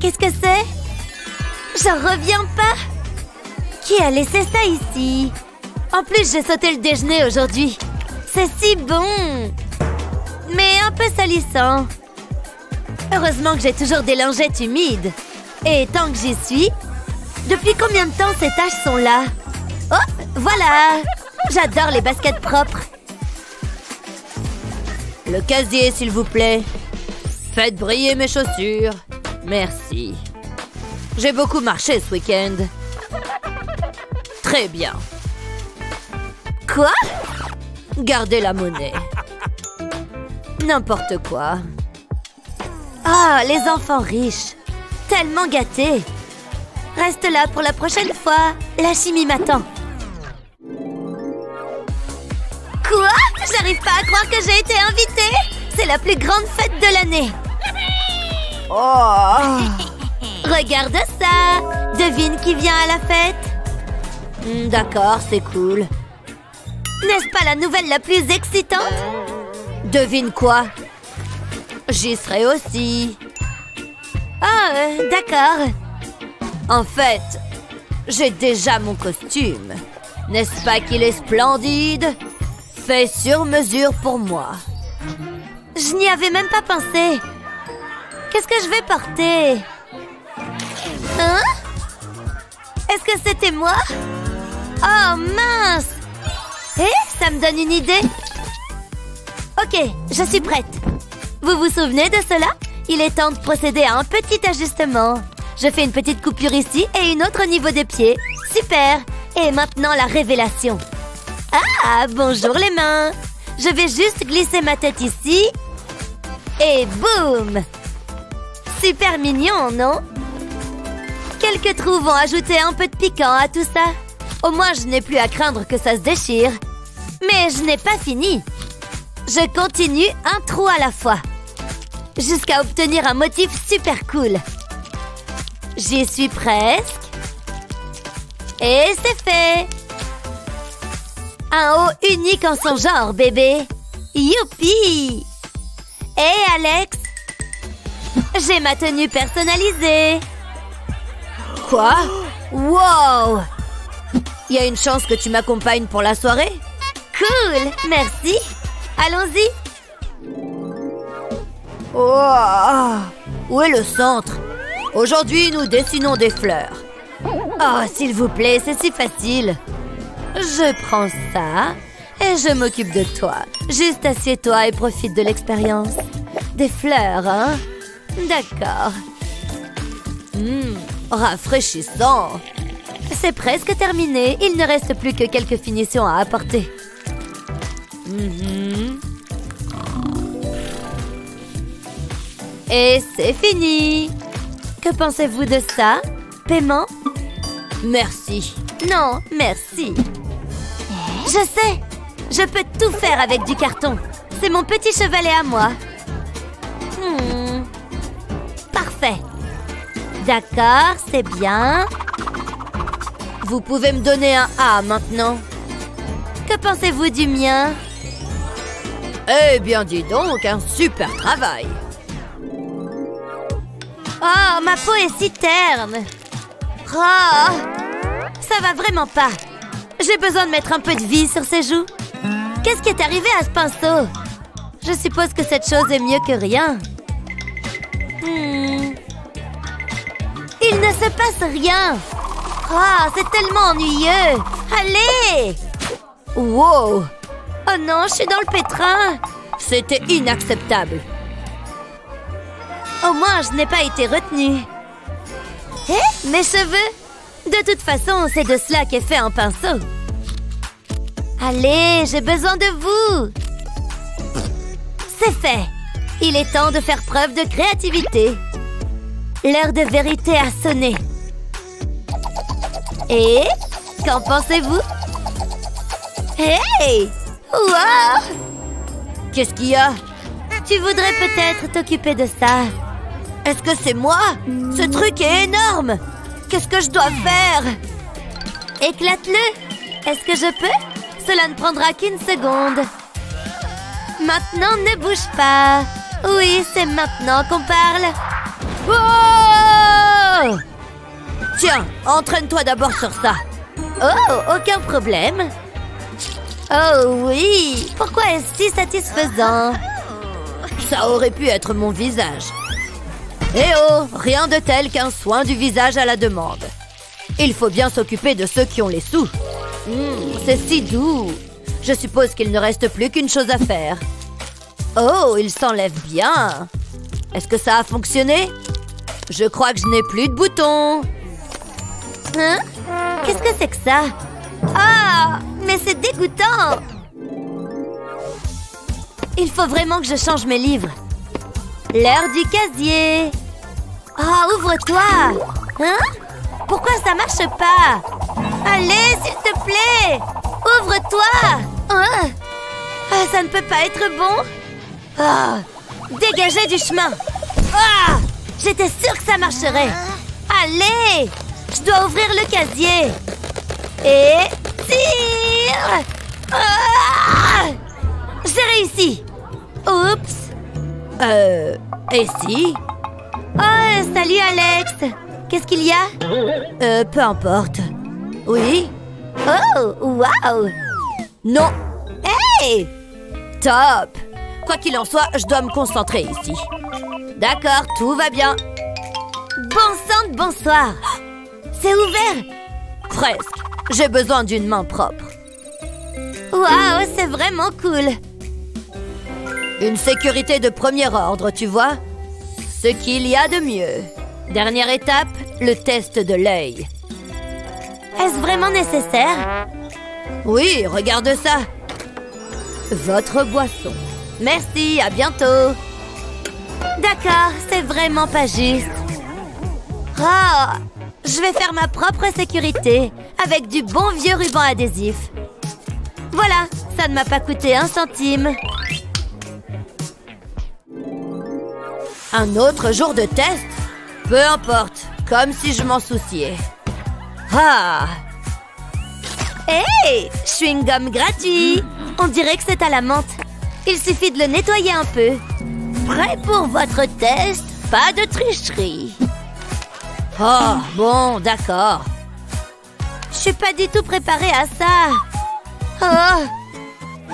qu'est-ce que c'est? J'en reviens pas! Qui a laissé ça ici? En plus, j'ai sauté le déjeuner aujourd'hui. C'est si bon! Mais un peu salissant. Heureusement que j'ai toujours des lingettes humides. Et tant que j'y suis... Depuis combien de temps ces taches sont là? Oh, voilà! J'adore les baskets propres. Le casier, s'il vous plaît. Faites briller mes chaussures. Merci. J'ai beaucoup marché ce week-end. Très bien. Quoi? Gardez la monnaie. N'importe quoi. Ah, les enfants riches. Tellement gâtés. Reste là pour la prochaine fois. La chimie m'attend. Quoi? J'arrive pas à croire que j'ai été invitée. C'est la plus grande fête de l'année. Oh! Regarde ça. Devine qui vient à la fête. D'accord, c'est cool. N'est-ce pas la nouvelle la plus excitante? Devine quoi? J'y serai aussi. Ah, d'accord. En fait, j'ai déjà mon costume. N'est-ce pas qu'il est splendide? Fait sur mesure pour moi. Je n'y avais même pas pensé. Qu'est-ce que je vais porter? Hein? Est-ce que c'était moi? Oh, mince! Ça me donne une idée. Ok, je suis prête. Vous vous souvenez de cela? Il est temps de procéder à un petit ajustement. Je fais une petite coupure ici et une autre au niveau des pieds. Super! Et maintenant la révélation. Ah, bonjour les mains! Je vais juste glisser ma tête ici. Et boum! Super mignon, non? Quelques trous vont ajouter un peu de piquant à tout ça. Au moins, je n'ai plus à craindre que ça se déchire. Mais je n'ai pas fini. Je continue un trou à la fois. Jusqu'à obtenir un motif super cool. J'y suis presque. Et c'est fait. Un haut unique en son genre, bébé. Youpi! Hé, Alex! J'ai ma tenue personnalisée. Quoi? Wow! Il y a une chance que tu m'accompagnes pour la soirée? Cool! Merci! Allons-y! Oh! Où est le centre? Aujourd'hui, nous dessinons des fleurs. Oh, s'il vous plaît, c'est si facile. Je prends ça et je m'occupe de toi. Juste assieds-toi et profite de l'expérience. Des fleurs, hein? D'accord. Rafraîchissant. C'est presque terminé. Il ne reste plus que quelques finitions à apporter. Et c'est fini. Que pensez-vous de ça? Paiement? Merci. Non, merci. Je sais. Je peux tout faire avec du carton. C'est mon petit chevalet à moi. Parfait. D'accord, c'est bien. Vous pouvez me donner un A maintenant. Que pensez-vous du mien? Eh bien, dis donc, un super travail. Oh, ma peau est si terne. Oh, ça va vraiment pas. J'ai besoin de mettre un peu de vie sur ses joues. Qu'est-ce qui est arrivé à ce pinceau? Je suppose que cette chose est mieux que rien. Il ne se passe rien. Oh, c'est tellement ennuyeux. Allez! Wow! Oh non, je suis dans le pétrin. C'était inacceptable. Au moins, je n'ai pas été retenue. Hé, mes cheveux! De toute façon, c'est de cela qu'est fait un pinceau. Allez, j'ai besoin de vous. C'est fait. Il est temps de faire preuve de créativité. L'heure de vérité a sonné. Et qu'en pensez-vous? Hey! Wow! Qu'est-ce qu'il y a? Tu voudrais peut-être t'occuper de ça. Est-ce que c'est moi? Ce truc est énorme! Qu'est-ce que je dois faire? Éclate-le! Est-ce que je peux? Cela ne prendra qu'une seconde. Maintenant, ne bouge pas. Oui, c'est maintenant qu'on parle. Oh! Oh! Tiens, entraîne-toi d'abord sur ça. Oh, aucun problème. Oh oui, pourquoi est-ce si satisfaisant? Ça aurait pu être mon visage. Eh oh, rien de tel qu'un soin du visage à la demande. Il faut bien s'occuper de ceux qui ont les sous. C'est si doux. Je suppose qu'il ne reste plus qu'une chose à faire. Oh, il s'enlève bien. Est-ce que ça a fonctionné? Je crois que je n'ai plus de boutons. Hein? Qu'est-ce que c'est que ça? Ah, mais c'est dégoûtant. Il faut vraiment que je change mes livres. L'heure du casier. Ah, ouvre-toi. Hein? Pourquoi ça marche pas? Allez, s'il te plaît. Ouvre-toi. Ah, ça ne peut pas être bon. Ah, dégagez du chemin. Ah, j'étais sûre que ça marcherait. Allez, je dois ouvrir le casier. Et tire. Ah, j'ai réussi. Oups. Et si? Oh, salut Alex. Qu'est-ce qu'il y a? Peu importe. Oui? Oh, waouh. Non. Hey! Top. Quoi qu'il en soit, je dois me concentrer ici. D'accord, tout va bien. Bon sang de bonsoir. C'est ouvert. Presque. J'ai besoin d'une main propre. Waouh, c'est vraiment cool. Une sécurité de premier ordre, tu vois? Ce qu'il y a de mieux. Dernière étape, le test de l'œil. Est-ce vraiment nécessaire? Oui, regarde ça. Votre boisson. Merci, à bientôt. D'accord, c'est vraiment pas juste. Oh, je vais faire ma propre sécurité avec du bon vieux ruban adhésif. Voilà, ça ne m'a pas coûté un centime. Un autre jour de test? Peu importe, comme si je m'en souciais. Ah! Hey! Chewing-gum gratuit! On dirait que c'est à la menthe. Il suffit de le nettoyer un peu. Prêt pour votre test? Pas de tricherie. Oh, bon, d'accord. Je suis pas du tout préparée à ça. Oh!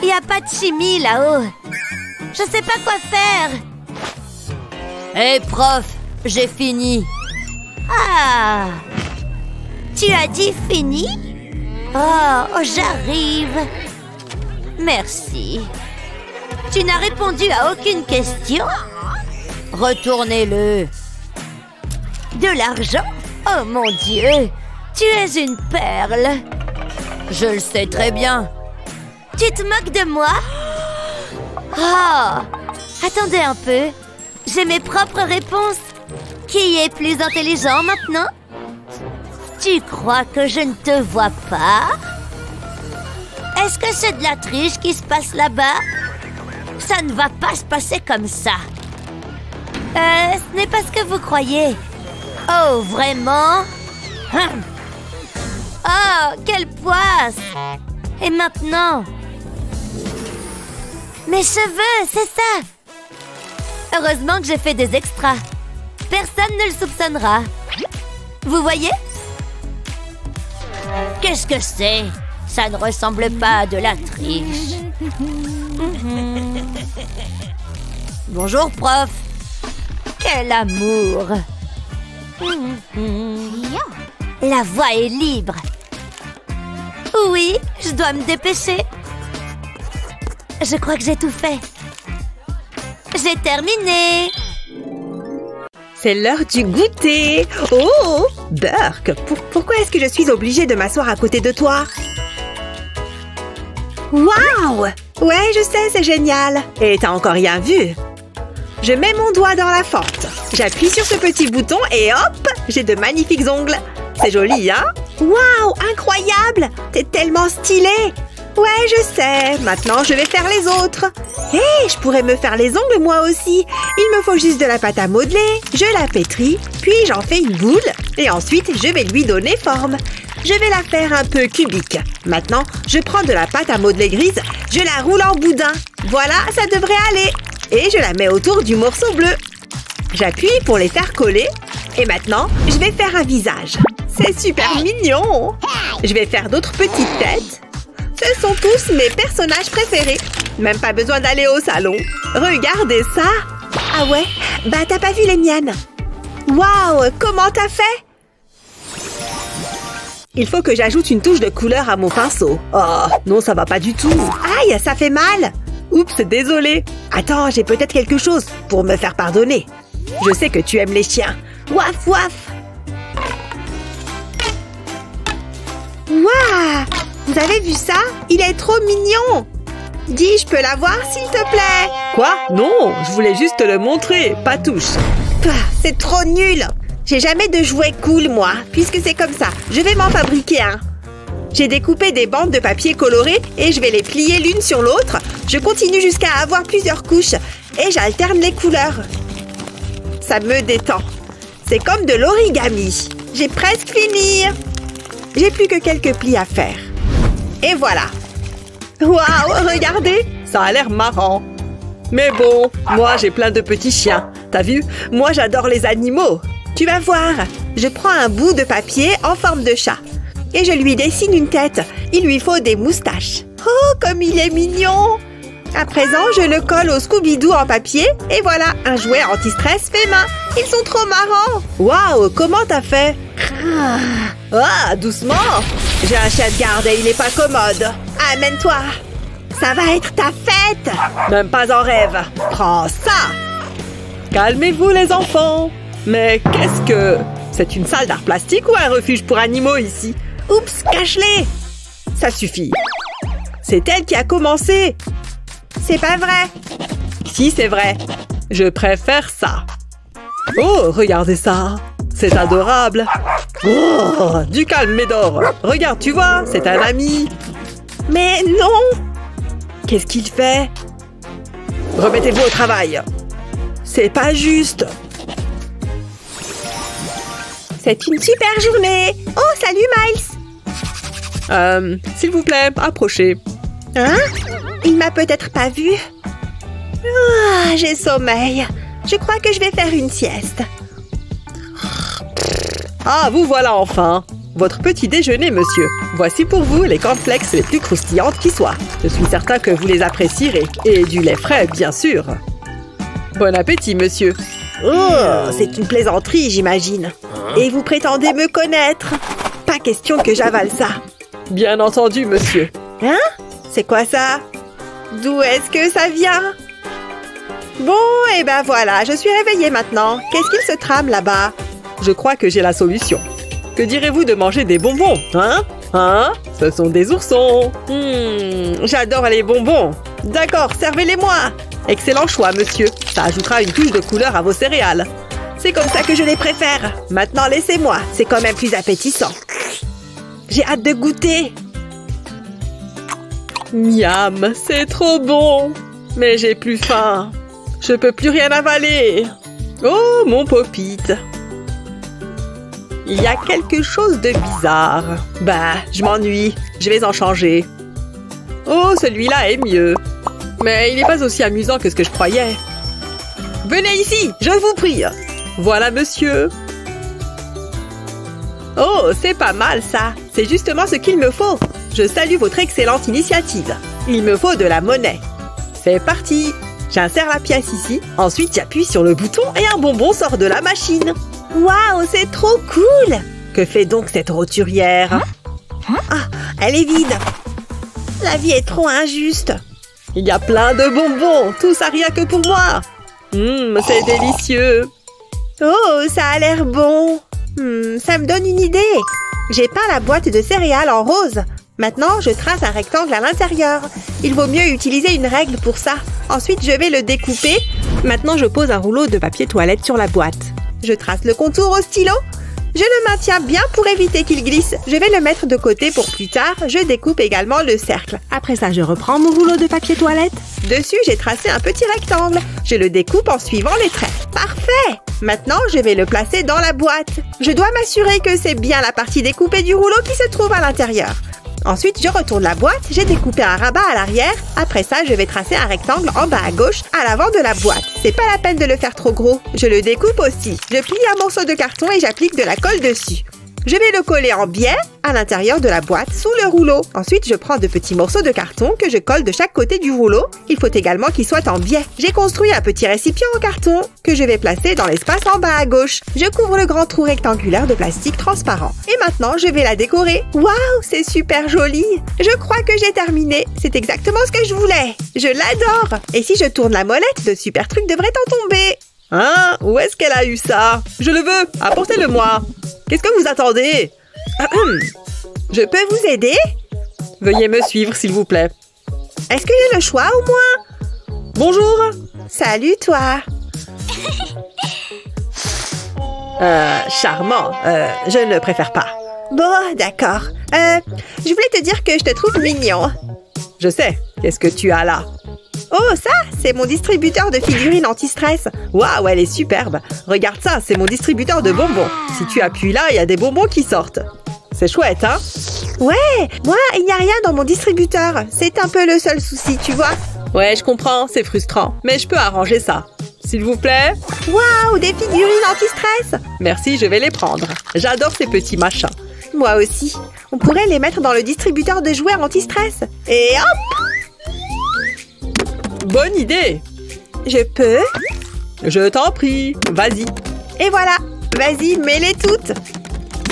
Il n'y a pas de chimie là-haut. Je sais pas quoi faire. Hé, prof, j'ai fini. Ah! Tu as dit fini? Oh, j'arrive. Merci. Tu n'as répondu à aucune question? Retournez-le. De l'argent? Oh mon Dieu! Tu es une perle. Je le sais très bien. Tu te moques de moi? Oh! Attendez un peu. J'ai mes propres réponses. Qui est plus intelligent maintenant? Tu crois que je ne te vois pas? Est-ce que c'est de la triche qui se passe là-bas? Ça ne va pas se passer comme ça. Ce n'est pas ce que vous croyez. Oh, vraiment? Oh, quelle poisse! Et maintenant? Mes cheveux, c'est ça! Heureusement que j'ai fait des extras. Personne ne le soupçonnera. Vous voyez? Qu'est-ce que c'est? Ça ne ressemble pas à de la triche. Bonjour, prof. Quel amour. La voie est libre. Oui, je dois me dépêcher. Je crois que j'ai tout fait. J'ai terminé. C'est l'heure du goûter. Oh, Burke, pourquoi est-ce que je suis obligée de m'asseoir à côté de toi? Waouh! Ouais, je sais, c'est génial. Et t'as encore rien vu? Je mets mon doigt dans la fente. J'appuie sur ce petit bouton et hop, j'ai de magnifiques ongles. C'est joli, hein? Waouh, incroyable! T'es tellement stylé! Ouais, je sais. Maintenant, je vais faire les autres. Hé, je pourrais me faire les ongles moi aussi. Il me faut juste de la pâte à modeler. Je la pétris, puis j'en fais une boule. Et ensuite, je vais lui donner forme. Je vais la faire un peu cubique. Maintenant, je prends de la pâte à modeler grise. Je la roule en boudin. Voilà, ça devrait aller. Et je la mets autour du morceau bleu. J'appuie pour les faire coller. Et maintenant, je vais faire un visage. C'est super mignon. Je vais faire d'autres petites têtes. Ce sont tous mes personnages préférés. Même pas besoin d'aller au salon. Regardez ça. Ah ouais? Bah t'as pas vu les miennes. Waouh, comment t'as fait? Il faut que j'ajoute une touche de couleur à mon pinceau. Oh, non, ça va pas du tout. Aïe, ça fait mal. Oups, désolé. Attends, j'ai peut-être quelque chose pour me faire pardonner. Je sais que tu aimes les chiens. Waf, waf. Waouh! Vous avez vu ça? Il est trop mignon. Dis, je peux l'avoir, s'il te plaît? Quoi? Non, je voulais juste te le montrer, pas touche. C'est trop nul. J'ai jamais de jouet cool, moi. Puisque c'est comme ça, je vais m'en fabriquer un. J'ai découpé des bandes de papier colorées et je vais les plier l'une sur l'autre. Je continue jusqu'à avoir plusieurs couches et j'alterne les couleurs. Ça me détend. C'est comme de l'origami. J'ai presque fini. J'ai plus que quelques plis à faire. Et voilà. Waouh, regardez. Ça a l'air marrant. Mais bon, moi j'ai plein de petits chiens. T'as vu? Moi j'adore les animaux. Tu vas voir. Je prends un bout de papier en forme de chat. Et je lui dessine une tête. Il lui faut des moustaches. Oh, comme il est mignon! À présent, je le colle au Scooby-Doo en papier. Et voilà, un jouet anti-stress fait main. Ils sont trop marrants! Waouh, comment t'as fait? Ah, doucement! J'ai un chien de garde et il n'est pas commode. Amène-toi! Ça va être ta fête! Même pas en rêve. Prends ça! Calmez-vous les enfants! Mais qu'est-ce que... C'est une salle d'art plastique ou un refuge pour animaux ici? Oups, cache-les! Ça suffit. C'est elle qui a commencé. C'est pas vrai. Si, c'est vrai. Je préfère ça. Oh, regardez ça. C'est adorable. Oh, du calme, Médor. Regarde, tu vois, c'est un ami. Mais non! Qu'est-ce qu'il fait? Remettez-vous au travail. C'est pas juste. C'est une super journée. Oh, salut, Miles. S'il vous plaît, approchez. Hein? Il m'a peut-être pas vu. Ah, j'ai sommeil. Je crois que je vais faire une sieste. Ah, vous voilà enfin. Votre petit déjeuner, monsieur. Voici pour vous les cornflakes les plus croustillantes qui soient. Je suis certain que vous les apprécierez. Et du lait frais, bien sûr. Bon appétit, monsieur. Oh, c'est une plaisanterie, j'imagine. Et vous prétendez me connaître? Pas question que j'avale ça. Bien entendu, monsieur. Hein? C'est quoi ça? D'où est-ce que ça vient? Bon, et ben voilà, je suis réveillée maintenant. Qu'est-ce qu'il se trame là-bas? Je crois que j'ai la solution. Que direz-vous de manger des bonbons, hein? Hein? Ce sont des oursons. J'adore les bonbons. D'accord, servez-les-moi. Excellent choix, monsieur. Ça ajoutera une touche de couleur à vos céréales. C'est comme ça que je les préfère. Maintenant, laissez-moi. C'est quand même plus appétissant. J'ai hâte de goûter. Miam, c'est trop bon. Mais j'ai plus faim. Je peux plus rien avaler. Oh, mon Pop-it. Il y a quelque chose de bizarre. Bah, je m'ennuie. Je vais en changer. Oh, celui-là est mieux. Mais il n'est pas aussi amusant que ce que je croyais. Venez ici, je vous prie. Voilà, monsieur. Oh, c'est pas mal, ça. C'est justement ce qu'il me faut. Je salue votre excellente initiative. Il me faut de la monnaie. C'est parti. J'insère la pièce ici. Ensuite, j'appuie sur le bouton et un bonbon sort de la machine. Waouh, c'est trop cool. Que fait donc cette roturière? Ah, elle est vide. La vie est trop injuste. Il y a plein de bonbons, tous à rien que pour moi. C'est délicieux. Oh, ça a l'air bon. Ça me donne une idée. J'ai peint la boîte de céréales en rose. Maintenant, je trace un rectangle à l'intérieur. Il vaut mieux utiliser une règle pour ça. Ensuite, je vais le découper. Maintenant, je pose un rouleau de papier toilette sur la boîte. Je trace le contour au stylo. Je le maintiens bien pour éviter qu'il glisse. Je vais le mettre de côté pour plus tard. Je découpe également le cercle. Après ça, je reprends mon rouleau de papier toilette. Dessus, j'ai tracé un petit rectangle. Je le découpe en suivant les traits. Parfait! Maintenant, je vais le placer dans la boîte. Je dois m'assurer que c'est bien la partie découpée du rouleau qui se trouve à l'intérieur. Ensuite, je retourne la boîte. J'ai découpé un rabat à l'arrière. Après ça, je vais tracer un rectangle en bas à gauche, à l'avant de la boîte. C'est pas la peine de le faire trop gros. Je le découpe aussi. Je plie un morceau de carton et j'applique de la colle dessus. Je vais le coller en biais à l'intérieur de la boîte sous le rouleau. Ensuite, je prends de petits morceaux de carton que je colle de chaque côté du rouleau. Il faut également qu'il soit en biais. J'ai construit un petit récipient en carton que je vais placer dans l'espace en bas à gauche. Je couvre le grand trou rectangulaire de plastique transparent. Et maintenant, je vais la décorer. Waouh, c'est super joli! Je crois que j'ai terminé. C'est exactement ce que je voulais. Je l'adore! Et si je tourne la molette, de super trucs devraient en tomber. Hein? Où est-ce qu'elle a eu ça? Je le veux! Apportez-le-moi! Qu'est-ce que vous attendez? Je peux vous aider? Veuillez me suivre, s'il vous plaît. Est-ce que j'ai le choix, au moins? Bonjour! Salut, toi! Charmant. Je ne préfère pas. Bon, d'accord. Je voulais te dire que je te trouve mignon. Je sais. Qu'est-ce que tu as là? Oh, ça, c'est mon distributeur de figurines anti-stress. Waouh, elle est superbe. Regarde ça, c'est mon distributeur de bonbons. Si tu appuies là, il y a des bonbons qui sortent. C'est chouette, hein? Ouais, moi, il n'y a rien dans mon distributeur. C'est un peu le seul souci, tu vois. Ouais, je comprends, c'est frustrant. Mais je peux arranger ça. S'il vous plaît? Waouh, des figurines anti-stress! Merci, je vais les prendre. J'adore ces petits machins. Moi aussi. On pourrait les mettre dans le distributeur de jouets anti-stress. Et hop! Bonne idée! Je peux? Je t'en prie, vas-y. Et voilà, vas-y, mets-les toutes.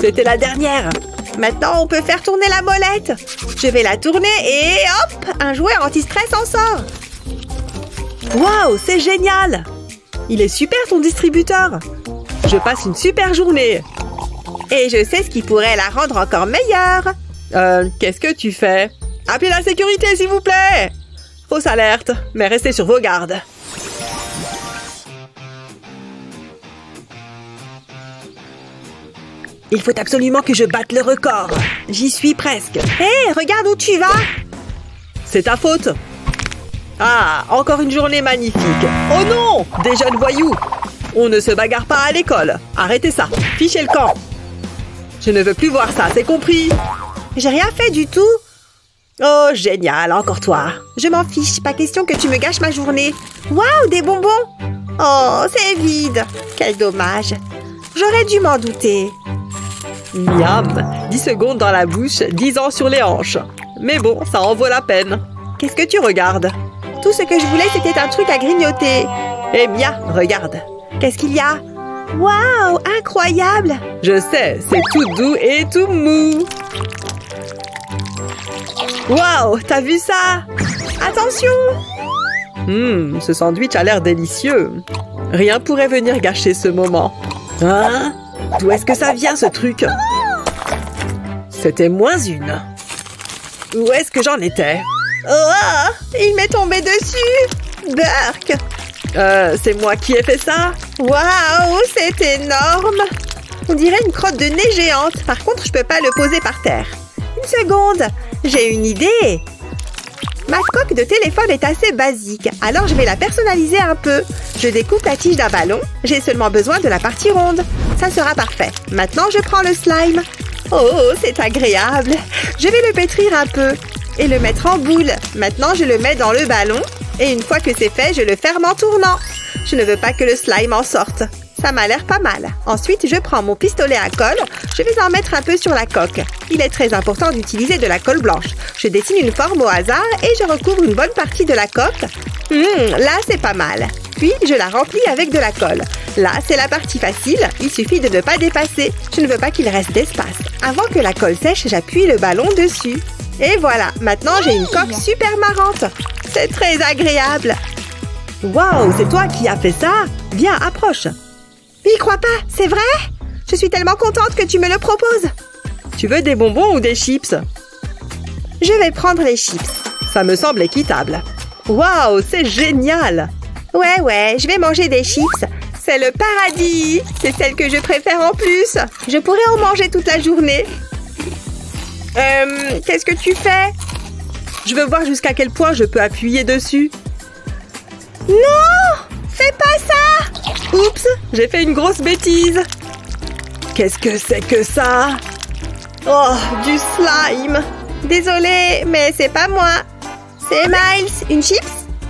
C'était la dernière. Maintenant, on peut faire tourner la molette. Je vais la tourner et hop, un jouet anti-stress en sort. Waouh, c'est génial! Il est super ton distributeur. Je passe une super journée. Et je sais ce qui pourrait la rendre encore meilleure. Qu'est-ce que tu fais? Appelez la sécurité, s'il vous plaît! Fausse alerte, mais restez sur vos gardes. Il faut absolument que je batte le record. J'y suis presque. Hé, regarde où tu vas! C'est ta faute. Ah, encore une journée magnifique. Oh non! Des jeunes voyous. On ne se bagarre pas à l'école. Arrêtez ça. Fichez le camp. Je ne veux plus voir ça, c'est compris? J'ai rien fait du tout. Oh, génial, encore toi. Je m'en fiche, pas question que tu me gâches ma journée. Waouh, des bonbons! Oh, c'est vide. Quel dommage. J'aurais dû m'en douter. Miam! 10 secondes dans la bouche, 10 ans sur les hanches. Mais bon, ça en vaut la peine. Qu'est-ce que tu regardes? Tout ce que je voulais, c'était un truc à grignoter. Eh bien, regarde. Qu'est-ce qu'il y a? Waouh, incroyable! Je sais, c'est tout doux et tout mou. Waouh, t'as vu ça? Attention! Ce sandwich a l'air délicieux. Rien pourrait venir gâcher ce moment. Hein? D'où est-ce que ça vient, ce truc? C'était -1. Où est-ce que j'en étais? Oh, il m'est tombé dessus! Burk! C'est moi qui ai fait ça? Waouh, c'est énorme! On dirait une crotte de nez géante. Par contre, je peux pas le poser par terre. Une seconde, j'ai une idée. Ma coque de téléphone est assez basique, alors je vais la personnaliser un peu. Je découpe la tige d'un ballon. J'ai seulement besoin de la partie ronde. Ça sera parfait. Maintenant, je prends le slime. Oh, c'est agréable. Je vais le pétrir un peu et le mettre en boule. Maintenant, je le mets dans le ballon. Et une fois que c'est fait, je le ferme en tournant. Je ne veux pas que le slime en sorte. Ça m'a l'air pas mal. Ensuite, je prends mon pistolet à colle. Je vais en mettre un peu sur la coque. Il est très important d'utiliser de la colle blanche. Je dessine une forme au hasard et je recouvre une bonne partie de la coque. Là, c'est pas mal. Puis, je la remplis avec de la colle. Là, c'est la partie facile. Il suffit de ne pas dépasser. Je ne veux pas qu'il reste d'espace. Avant que la colle sèche, j'appuie le ballon dessus. Et voilà, maintenant j'ai une coque super marrante. C'est très agréable. Waouh, c'est toi qui as fait ça? Viens, approche. J'y crois pas, c'est vrai? Je suis tellement contente que tu me le proposes. Tu veux des bonbons ou des chips? Je vais prendre les chips. Ça me semble équitable. Waouh, c'est génial! Ouais, je vais manger des chips. C'est le paradis. C'est celle que je préfère en plus. Je pourrais en manger toute la journée. Qu'est-ce que tu fais? Je veux voir jusqu'à quel point je peux appuyer dessus. Non! Fais pas ça! Oups, j'ai fait une grosse bêtise. Qu'est-ce que c'est que ça? Oh, du slime. Désolée, mais c'est pas moi. C'est Miles. Une chips?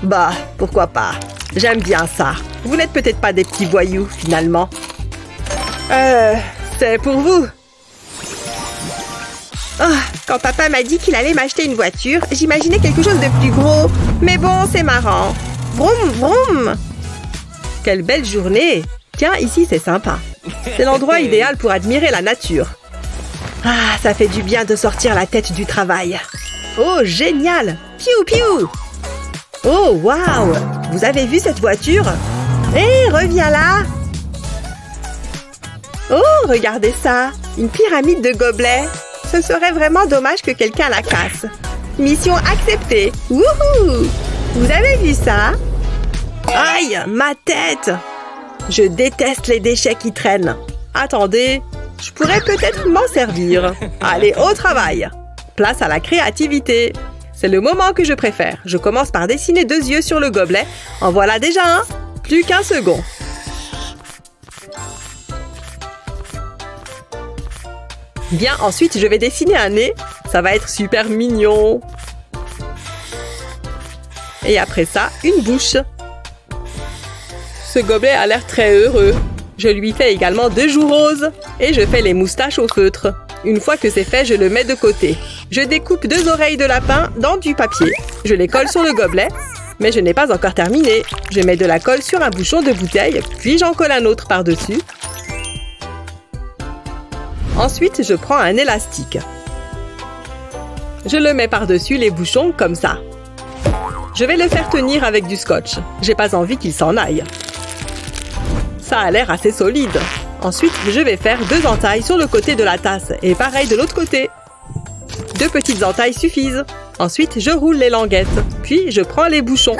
Bah, pourquoi pas. J'aime bien ça. Vous n'êtes peut-être pas des petits voyous, finalement. C'est pour vous. Oh, quand papa m'a dit qu'il allait m'acheter une voiture, j'imaginais quelque chose de plus gros. Mais bon, c'est marrant. Vroom, vroom. Quelle belle journée. Tiens, ici, c'est sympa. C'est l'endroit idéal pour admirer la nature. Ah, ça fait du bien de sortir la tête du travail. Oh, génial. Piou, piou. Oh, waouh. Vous avez vu cette voiture? Hé, reviens là. Oh, regardez ça. Une pyramide de gobelets. Ce serait vraiment dommage que quelqu'un la casse. Mission acceptée. Wouhou! Vous avez vu ça? Aïe, ma tête! Je déteste les déchets qui traînent. Attendez, je pourrais peut-être m'en servir. Allez, au travail! Place à la créativité. C'est le moment que je préfère. Je commence par dessiner 2 yeux sur le gobelet. En voilà déjà un. Plus qu'un second. Bien, ensuite, je vais dessiner un nez. Ça va être super mignon. Et après ça, une bouche. Ce gobelet a l'air très heureux. Je lui fais également 2 joues roses. Et je fais les moustaches au feutre. Une fois que c'est fait, je le mets de côté. Je découpe 2 oreilles de lapin dans du papier. Je les colle sur le gobelet. Mais je n'ai pas encore terminé. Je mets de la colle sur un bouchon de bouteille, puis j'en colle un autre par-dessus. Ensuite, je prends un élastique. Je le mets par-dessus les bouchons comme ça. Je vais le faire tenir avec du scotch. J'ai pas envie qu'il s'en aille. Ça a l'air assez solide. Ensuite, je vais faire 2 entailles sur le côté de la tasse et pareil de l'autre côté. 2 petites entailles suffisent. Ensuite, je roule les languettes. Puis, je prends les bouchons.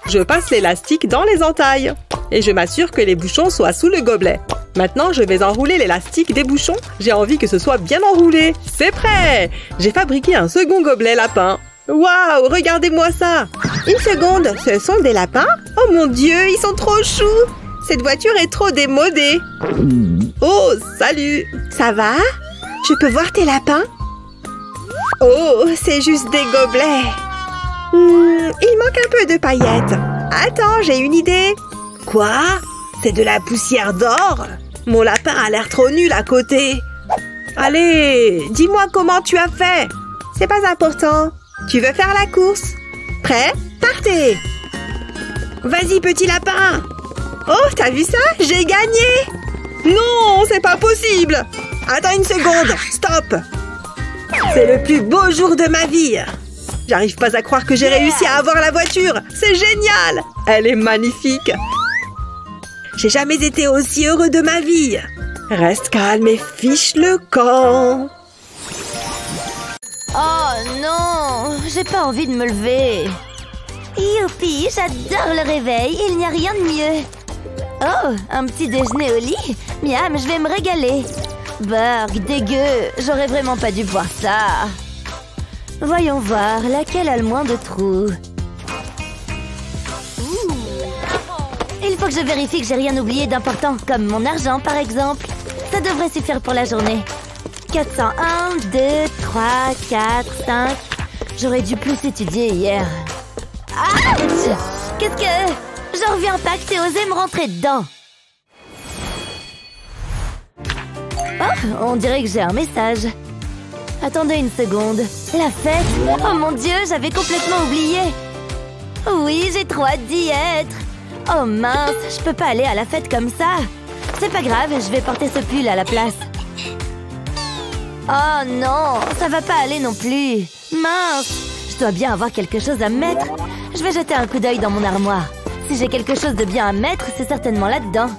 Je passe l'élastique dans les entailles. Et je m'assure que les bouchons soient sous le gobelet. Maintenant, je vais enrouler l'élastique des bouchons. J'ai envie que ce soit bien enroulé. C'est prêt! J'ai fabriqué un second gobelet lapin. Waouh! Regardez-moi ça! Une seconde, ce sont des lapins? Oh mon Dieu, ils sont trop choux! Cette voiture est trop démodée. Oh, salut! Ça va? Je peux voir tes lapins? Oh, c'est juste des gobelets. Il manque un peu de paillettes. Attends, j'ai une idée. Quoi? C'est de la poussière d'or? Mon lapin a l'air trop nul à côté. Allez, dis-moi comment tu as fait. C'est pas important. Tu veux faire la course? Prêt? Partez! Vas-y, petit lapin! Oh, t'as vu ça? J'ai gagné! Non, c'est pas possible! Attends une seconde, stop! C'est le plus beau jour de ma vie! J'arrive pas à croire que j'ai réussi à avoir la voiture! C'est génial! Elle est magnifique! J'ai jamais été aussi heureux de ma vie! Reste calme et fiche le camp! Oh non, j'ai pas envie de me lever. Youpi, j'adore le réveil, il n'y a rien de mieux. Oh, un petit déjeuner au lit? Miam, je vais me régaler. Burg, dégueu, j'aurais vraiment pas dû boire ça. Voyons voir, laquelle a le moins de trous. Il faut que je vérifie que j'ai rien oublié d'important, comme mon argent par exemple. Ça devrait suffire pour la journée. 401, 2, 3, 4, 5. J'aurais dû plus étudier hier. Ah! Qu'est-ce que... J'en reviens pas que t'aies osé me rentrer dedans. Oh, on dirait que j'ai un message. Attendez une seconde. La fête? Oh mon Dieu, j'avais complètement oublié. Oui, j'ai trop hâte d'y être. Oh mince, je peux pas aller à la fête comme ça. C'est pas grave, je vais porter ce pull à la place. Oh non, ça va pas aller non plus. Mince, je dois bien avoir quelque chose à mettre. Je vais jeter un coup d'œil dans mon armoire. Si j'ai quelque chose de bien à mettre, c'est certainement là-dedans.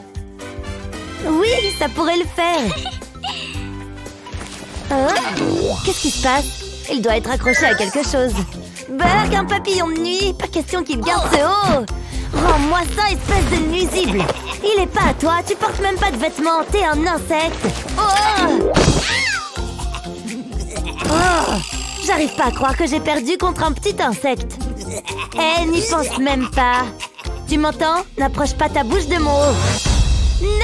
Oui, ça pourrait le faire. Qu'est-ce qui se passe? Il doit être accroché à quelque chose. Burg, un papillon de nuit. Pas question qu'il garde ce haut. Rends-moi ça, espèce de nuisible. Il est pas à toi, tu portes même pas de vêtements. T'es un insecte. Oh! Oh! J'arrive pas à croire que j'ai perdu contre un petit insecte. Eh, n'y pense même pas. Tu m'entends? N'approche pas ta bouche de mon haut. Non!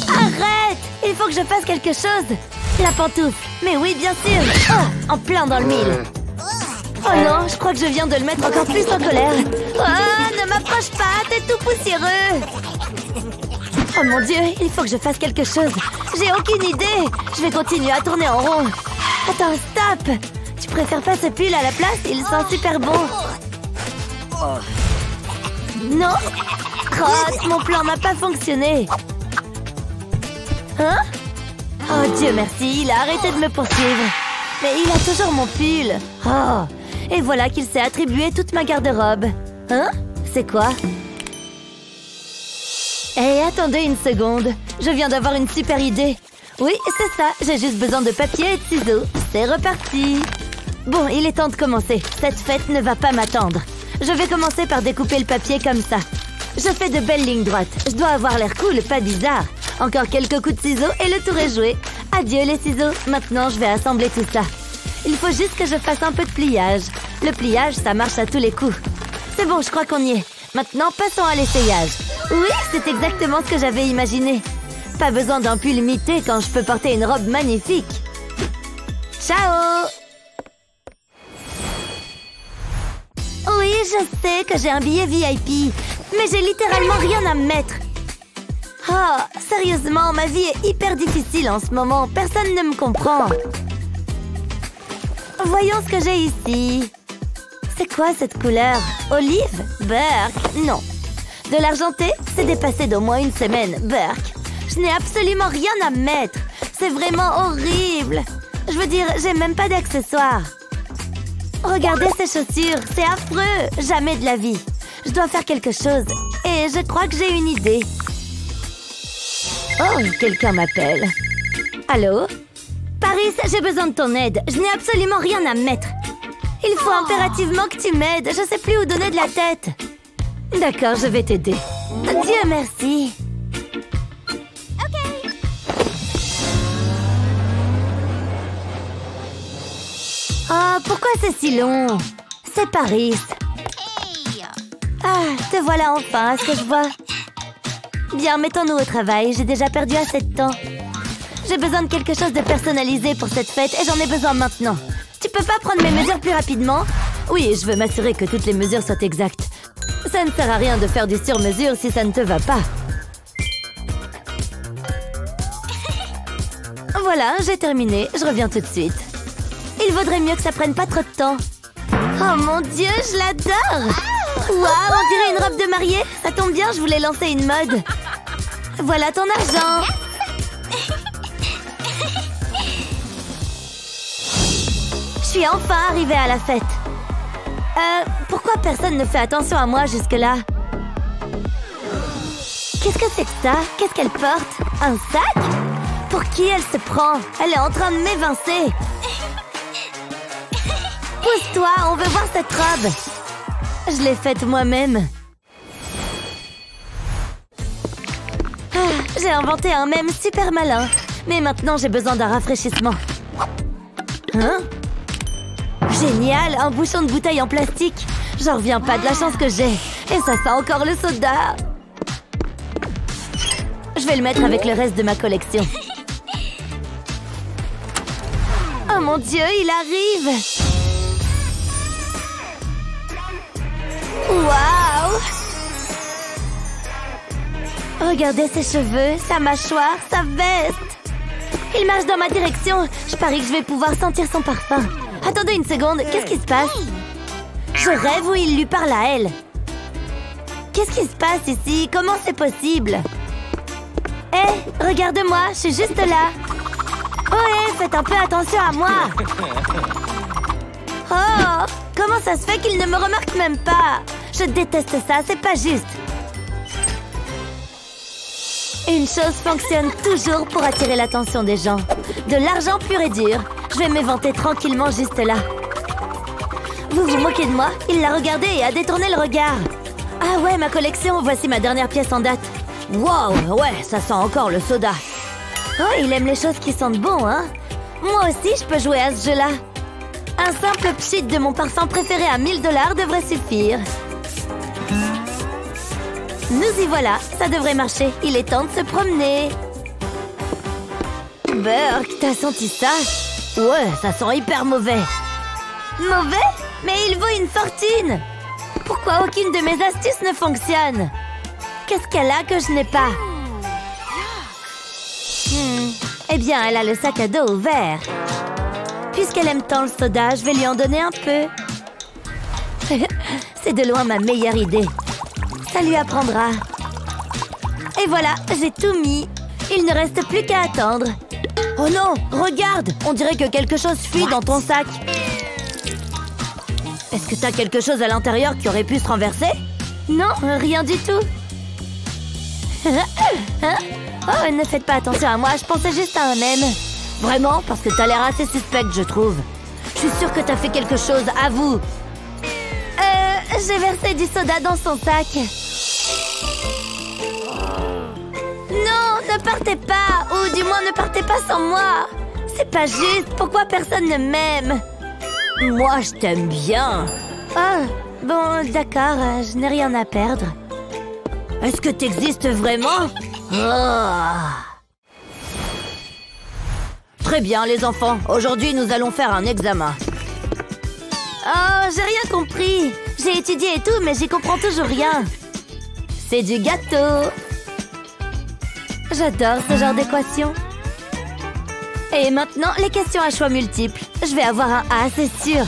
Arrête! Il faut que je fasse quelque chose. La pantoufle. Mais oui, bien sûr. Oh, en plein dans le mille. Oh non, je crois que je viens de le mettre encore plus en colère. Oh, ne m'approche pas, t'es tout poussiéreux. Oh mon Dieu, il faut que je fasse quelque chose. J'ai aucune idée. Je vais continuer à tourner en rond. Attends, stop. Tu préfères pas ce pull à la place? Il sent super bon. Non? Crotte, mon plan n'a pas fonctionné. Hein? Oh Dieu merci, il a arrêté de me poursuivre. Mais il a toujours mon pull. Oh, et voilà qu'il s'est attribué toute ma garde-robe. Hein? C'est quoi? Hé, attendez une seconde. Je viens d'avoir une super idée. Oui, c'est ça. J'ai juste besoin de papier et de ciseaux. C'est reparti. Bon, il est temps de commencer. Cette fête ne va pas m'attendre. Je vais commencer par découper le papier comme ça. Je fais de belles lignes droites. Je dois avoir l'air cool, pas bizarre. Encore quelques coups de ciseaux et le tour est joué. Adieu les ciseaux. Maintenant, je vais assembler tout ça. Il faut juste que je fasse un peu de pliage. Le pliage, ça marche à tous les coups. C'est bon, je crois qu'on y est. Maintenant, passons à l'essayage. Oui, c'est exactement ce que j'avais imaginé. Pas besoin d'un pull mité quand je peux porter une robe magnifique. Ciao! Oui, je sais que j'ai un billet VIP, mais j'ai littéralement rien à me mettre. Oh, sérieusement, ma vie est hyper difficile en ce moment. Personne ne me comprend. Voyons ce que j'ai ici. C'est quoi cette couleur? Olive? Burk? Non. De l'argenté? C'est dépassé d'au moins une semaine. Burk. Je n'ai absolument rien à mettre. C'est vraiment horrible. Je veux dire, j'ai même pas d'accessoires. Regardez ces chaussures, c'est affreux. Jamais de la vie. Je dois faire quelque chose. Et je crois que j'ai une idée. Oh, quelqu'un m'appelle. Allô? Paris, j'ai besoin de ton aide. Je n'ai absolument rien à mettre. Il faut impérativement que tu m'aides. Je sais plus où donner de la tête. D'accord, je vais t'aider. Dieu merci. Ok. Oh, pourquoi c'est si long? C'est Paris. Ah, te voilà enfin, est-ce que je vois? Bien, mettons-nous au travail. J'ai déjà perdu assez de temps. J'ai besoin de quelque chose de personnalisé pour cette fête et j'en ai besoin maintenant. Tu peux pas prendre mes mesures plus rapidement? Oui, je veux m'assurer que toutes les mesures soient exactes. Ça ne sert à rien de faire du sur-mesure si ça ne te va pas. Voilà, j'ai terminé. Je reviens tout de suite. Il vaudrait mieux que ça prenne pas trop de temps. Oh mon Dieu, je l'adore! Waouh, on dirait une robe de mariée. Ça tombe bien, je voulais lancer une mode. Voilà ton argent. Je suis enfin arrivée à la fête. Pourquoi personne ne fait attention à moi jusque-là? Qu'est-ce que c'est que ça? Qu'est-ce qu'elle porte? Un sac? Pour qui elle se prend? Elle est en train de m'évincer. Pousse-toi, on veut voir cette robe. Je l'ai faite moi-même. J'ai inventé un mème super malin. Mais maintenant, j'ai besoin d'un rafraîchissement. Hein? Génial, un bouchon de bouteille en plastique. J'en reviens pas de la chance que j'ai. Et ça sent encore le soda. Je vais le mettre avec le reste de ma collection. Oh mon Dieu, il arrive! Waouh! Regardez ses cheveux, sa mâchoire, sa veste. Il marche dans ma direction. Je parie que je vais pouvoir sentir son parfum. Attendez une seconde, qu'est-ce qui se passe? Je rêve ou il lui parle à elle? Qu'est-ce qui se passe ici? Comment c'est possible? Hé, regarde-moi, je suis juste là. Oh, hé, faites un peu attention à moi. Oh, comment ça se fait qu'il ne me remarque même pas? Je déteste ça, c'est pas juste. Une chose fonctionne toujours pour attirer l'attention des gens. De l'argent pur et dur. Je vais m'éventer tranquillement juste là. Vous vous moquez de moi? Il l'a regardé et a détourné le regard. Ah ouais, ma collection, voici ma dernière pièce en date. Wow, ouais, ça sent encore le soda. Oh, il aime les choses qui sentent bon, hein? Moi aussi, je peux jouer à ce jeu-là. Un simple pchit de mon parfum préféré à 1000 $ devrait suffire. Nous y voilà, ça devrait marcher. Il est temps de se promener. Burk, t'as senti ça? Ouais, ça sent hyper mauvais. Mauvais? Mais il vaut une fortune! Pourquoi aucune de mes astuces ne fonctionne? Qu'est-ce qu'elle a que je n'ai pas? Eh bien, elle a le sac à dos ouvert. Puisqu'elle aime tant le soda, je vais lui en donner un peu. C'est de loin ma meilleure idée. Ça lui apprendra. Et voilà, j'ai tout mis. Il ne reste plus qu'à attendre. Oh non, regarde! On dirait que quelque chose fuit dans ton sac. Est-ce que t'as quelque chose à l'intérieur qui aurait pu se renverser? Non, rien du tout. Hein? Oh, ne faites pas attention à moi, je pensais juste à un mème. Vraiment? Parce que t'as l'air assez suspecte, je trouve. Je suis sûre que t'as fait quelque chose, avoue. J'ai versé du soda dans son sac. Non, ne partez pas. Ou du moins, ne partez pas sans moi. C'est pas juste. Pourquoi personne ne m'aime? Moi, je t'aime bien. Oh, bon, d'accord, je n'ai rien à perdre. Est-ce que t'existes vraiment? Très bien, les enfants. Aujourd'hui, nous allons faire un examen. Oh, j'ai rien compris. J'ai étudié et tout, mais j'y comprends toujours rien. C'est du gâteau. J'adore ce genre d'équation. Et maintenant, les questions à choix multiples. Je vais avoir un A, c'est sûr.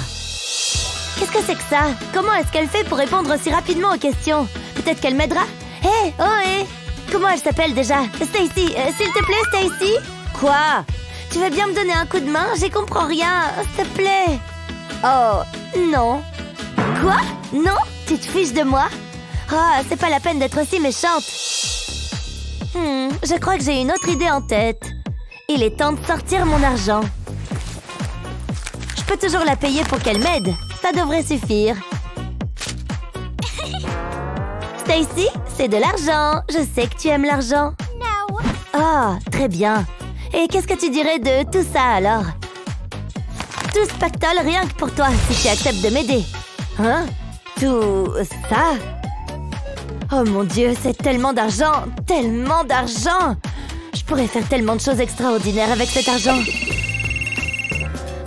Qu'est-ce que c'est que ça? Comment est-ce qu'elle fait pour répondre aussi rapidement aux questions? Peut-être qu'elle m'aidera? Hé, hé! Comment elle s'appelle déjà? Stacy, s'il te plaît, Stacy? Quoi? Tu veux bien me donner un coup de main? J'y comprends rien, s'il te plaît. Oh, non. Quoi? Non? Tu te fiches de moi? Ah, c'est pas la peine d'être aussi méchante. Je crois que j'ai une autre idée en tête. Il est temps de sortir mon argent. Je peux toujours la payer pour qu'elle m'aide. Ça devrait suffire. Stacy, c'est de l'argent. Je sais que tu aimes l'argent. Ah, très bien. Et qu'est-ce que tu dirais de tout ça, alors? Tout ce pactole rien que pour toi, si tu acceptes de m'aider. Hein? Tout ça? Oh mon Dieu, c'est tellement d'argent! Tellement d'argent! Je pourrais faire tellement de choses extraordinaires avec cet argent.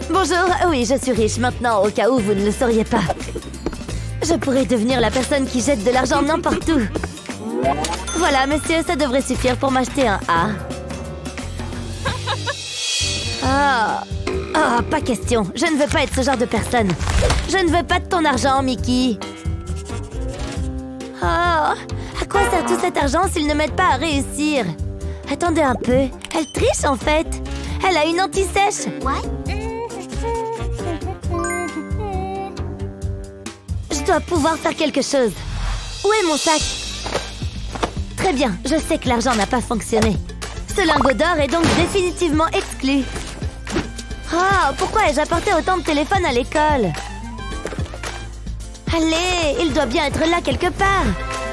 Bonjour, oui, je suis riche maintenant, au cas où vous ne le sauriez pas. Je pourrais devenir la personne qui jette de l'argent n'importe où. Voilà, monsieur, ça devrait suffire pour m'acheter un A. Ah, pas question. Je ne veux pas être ce genre de personne. Je ne veux pas de ton argent, Mickey. Oh, à quoi sert tout cet argent s'il ne m'aide pas à réussir? Attendez un peu. Elle triche, en fait. Elle a une anti-sèche. Je dois pouvoir faire quelque chose. Où est mon sac? Très bien, je sais que l'argent n'a pas fonctionné. Ce lingot d'or est donc définitivement exclu. Ah, pourquoi ai-je apporté autant de téléphones à l'école? Allez, il doit bien être là quelque part.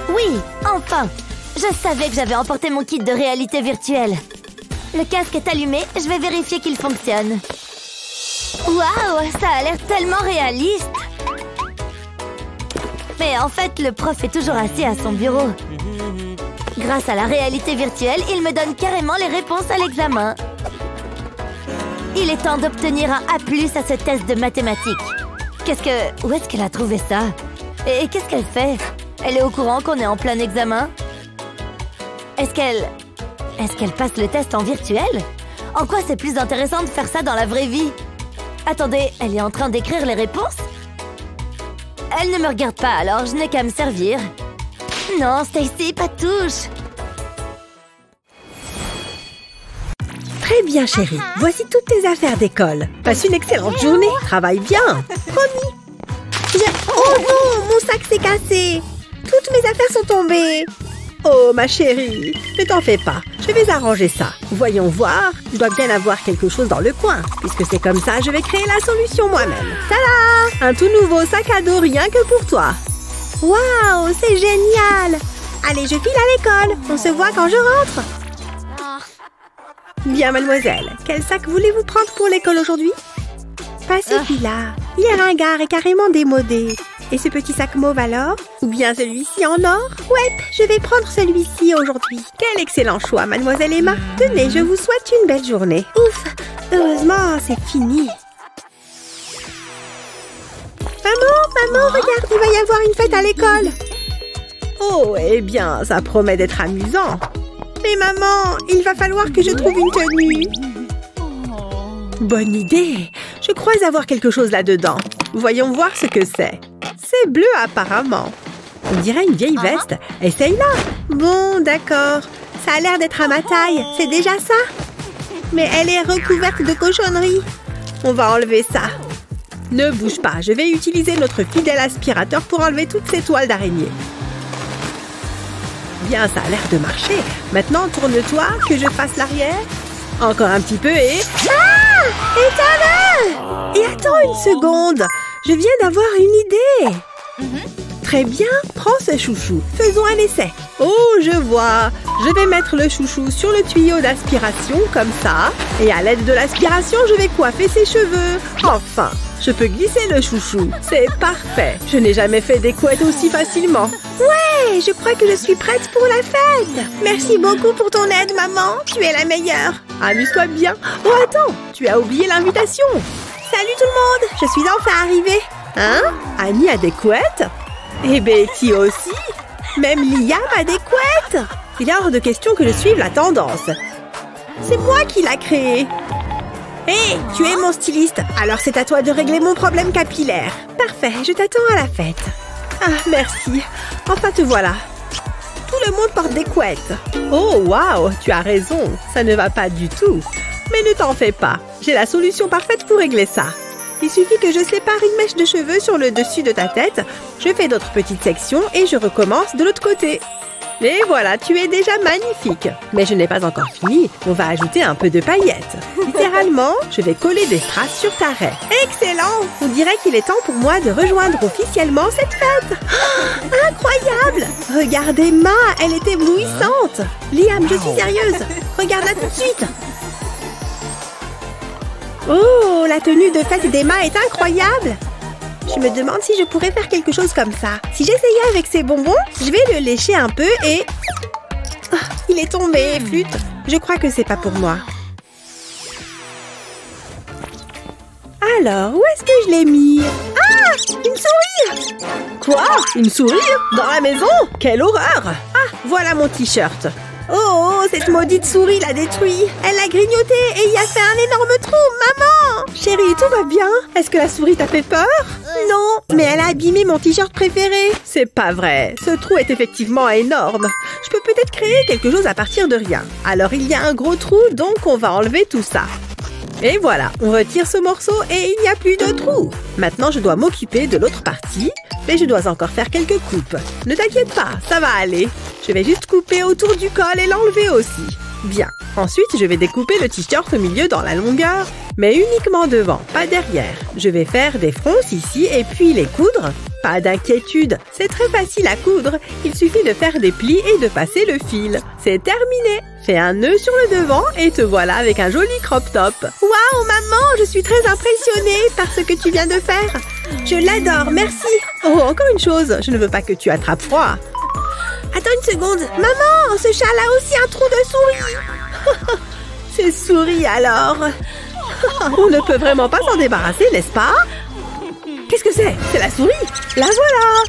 Oui, enfin. Je savais que j'avais emporté mon kit de réalité virtuelle. Le casque est allumé, je vais vérifier qu'il fonctionne. Waouh, ça a l'air tellement réaliste. Mais en fait, le prof est toujours assis à son bureau. Grâce à la réalité virtuelle, il me donne carrément les réponses à l'examen. Il est temps d'obtenir un A+ à ce test de mathématiques. Où est-ce qu'elle a trouvé ça? Et qu'est-ce qu'elle fait? Elle est au courant qu'on est en plein examen? Est-ce qu'elle passe le test en virtuel? En quoi c'est plus intéressant de faire ça dans la vraie vie? Attendez, elle est en train d'écrire les réponses? Elle ne me regarde pas, alors je n'ai qu'à me servir. Non, Stacy, pas touche. Très bien, chérie. Voici toutes tes affaires d'école. Passe une excellente journée. Travaille bien. Promis. Oh non, mon sac s'est cassé. Toutes mes affaires sont tombées. Oh, ma chérie. Ne t'en fais pas. Je vais arranger ça. Voyons voir. Je dois bien avoir quelque chose dans le coin. Puisque c'est comme ça, je vais créer la solution moi-même. Tada! Un tout nouveau sac à dos rien que pour toi. Waouh, c'est génial. Allez, je file à l'école. On se voit quand je rentre. Bien, mademoiselle. Quel sac voulez-vous prendre pour l'école aujourd'hui? Pas celui-là. Il est ringard et carrément démodé. Et ce petit sac mauve alors? Ou bien celui-ci en or? Ouais, je vais prendre celui-ci aujourd'hui. Quel excellent choix, mademoiselle Emma. Tenez, je vous souhaite une belle journée. Ouf, heureusement, c'est fini. Maman, regarde, il va y avoir une fête à l'école. Oh, eh bien, ça promet d'être amusant. Mais maman, il va falloir que je trouve une tenue. Bonne idée. Je crois avoir quelque chose là-dedans. Voyons voir ce que c'est. C'est bleu apparemment. On dirait une vieille veste. Essaye-la. Bon, d'accord. Ça a l'air d'être à ma taille. C'est déjà ça? Mais elle est recouverte de cochonneries. On va enlever ça. Ne bouge pas. Je vais utiliser notre fidèle aspirateur pour enlever toutes ces toiles d'araignée. Bien, ça a l'air de marcher. Maintenant, tourne-toi, que je fasse l'arrière. Encore un petit peu et... Ah! Éteins-le! Et attends une seconde. Je viens d'avoir une idée. Très bien, prends ce chouchou. Faisons un essai. Oh, je vois. Je vais mettre le chouchou sur le tuyau d'aspiration, comme ça. Et à l'aide de l'aspiration, je vais coiffer ses cheveux. Enfin, je peux glisser le chouchou. C'est parfait. Je n'ai jamais fait des couettes aussi facilement. Ouais, je crois que je suis prête pour la fête. Merci beaucoup pour ton aide, maman. Tu es la meilleure. Amuse-toi bien. Oh, attends, tu as oublié l'invitation. Salut tout le monde, je suis enfin arrivée. Hein? Annie a des couettes? Et Betty aussi? Même Liam a des couettes? Il est hors de question que je suive la tendance. C'est moi qui l'a créée. Hé, tu es mon styliste, alors c'est à toi de régler mon problème capillaire. Parfait, je t'attends à la fête. Ah, merci. Enfin, te voilà. Tout le monde porte des couettes. Oh, waouh, tu as raison. Ça ne va pas du tout. Mais ne t'en fais pas. J'ai la solution parfaite pour régler ça. Il suffit que je sépare une mèche de cheveux sur le dessus de ta tête. Je fais d'autres petites sections et je recommence de l'autre côté. Et voilà, tu es déjà magnifique. Mais je n'ai pas encore fini. On va ajouter un peu de paillettes. Littéralement, je vais coller des strass sur ta raie. Excellent! On dirait qu'il est temps pour moi de rejoindre officiellement cette fête. Oh, incroyable! Regarde Emma, elle est éblouissante. Liam, je suis sérieuse. Regarde-la tout de suite. Oh, la tenue de fête d'Emma est incroyable. Je me demande si je pourrais faire quelque chose comme ça. Si j'essayais avec ces bonbons, je vais le lécher un peu et... Oh, il est tombé, flûte. Je crois que c'est pas pour moi. Alors, où est-ce que je l'ai mis? Ah! Une souris! Quoi? Une souris? Dans la maison? Quelle horreur! Ah, voilà mon t-shirt. Oh, cette maudite souris l'a détruit. Elle l'a grignoté et y a fait un énorme trou. Maman! Chérie, tout va bien? Est-ce que la souris t'a fait peur? Non, mais elle a abîmé mon t-shirt préféré. C'est pas vrai. Ce trou est effectivement énorme. Je peux peut-être créer quelque chose à partir de rien. Alors, il y a un gros trou, donc on va enlever tout ça. Et voilà, on retire ce morceau et il n'y a plus de trou. Maintenant, je dois m'occuper de l'autre partie, mais je dois encore faire quelques coupes. Ne t'inquiète pas, ça va aller. Je vais juste couper autour du col et l'enlever aussi. Bien. Ensuite, je vais découper le t-shirt au milieu dans la longueur, mais uniquement devant, pas derrière. Je vais faire des fronces ici et puis les coudre. Pas d'inquiétude, c'est très facile à coudre. Il suffit de faire des plis et de passer le fil. C'est terminé. Fais un nœud sur le devant et te voilà avec un joli crop top. Waouh, maman, je suis très impressionnée par ce que tu viens de faire. Je l'adore, merci. Oh, encore une chose, je ne veux pas que tu attrapes froid. Attends une seconde. Maman, ce châle a aussi un trou de souris. C'est souris alors. On ne peut vraiment pas s'en débarrasser, n'est-ce pas? Qu'est-ce que c'est? C'est la souris. La voilà.